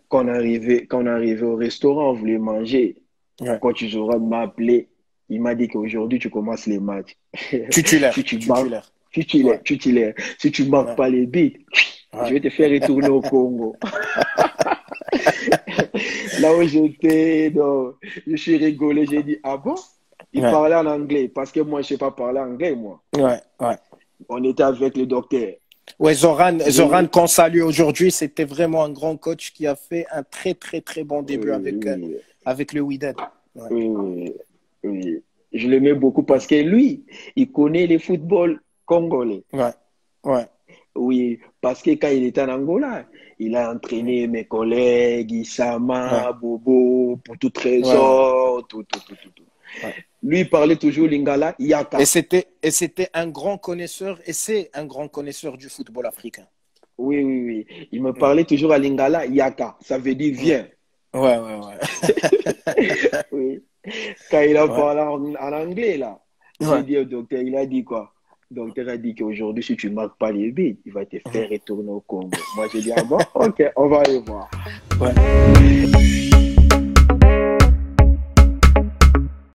quand on est arrivé au restaurant, on voulait manger. Ouais. Quand Zoran m'a appelé, il m'a dit qu'aujourd'hui, tu commences les matchs. Si Titulaire, tu marques, titulaire. titulaire, Ouais, titulaire. Si tu marques ouais, pas les buts, je ouais. vais te faire retourner au Congo. Là où j'étais, donc, je suis rigolé, j'ai dit, ah bon? Il Ouais, parlait en anglais, parce que moi, je sais pas parler anglais, moi. ouais, ouais. On était avec le docteur. Ouais, Zoran J'ai, qu'on salue aujourd'hui, c'était vraiment un grand coach qui a fait un très, très, très bon début oui, avec le Wydad. Ouais. oui, oui, oui. Je l'aimais beaucoup parce Mm. que lui, il connaît le football congolais. Ouais, ouais. Oui, parce que quand il était en Angola, il a Mm. entraîné mes collègues, Ouais, Issama, Bobo, pour tout ouais, ouais, trésor, tout, tout, tout, tout, tout. ouais. Lui, il parlait toujours lingala, Yaka. Et c'était un grand connaisseur, et c'est un grand connaisseur du football africain. Oui, oui, oui. Il me Mm. parlait toujours à lingala, Yaka. Ça veut dire Ouais, viens. ouais, ouais. Oui. Quand il a Ouais, parlé en anglais, là, j'ai ouais. dit au docteur, il a dit quoi? Le docteur a dit qu'aujourd'hui, si tu ne marques pas les buts, il va te faire retourner au Congo. Moi, j'ai dit, ah bon, ok, on va aller voir. Ouais.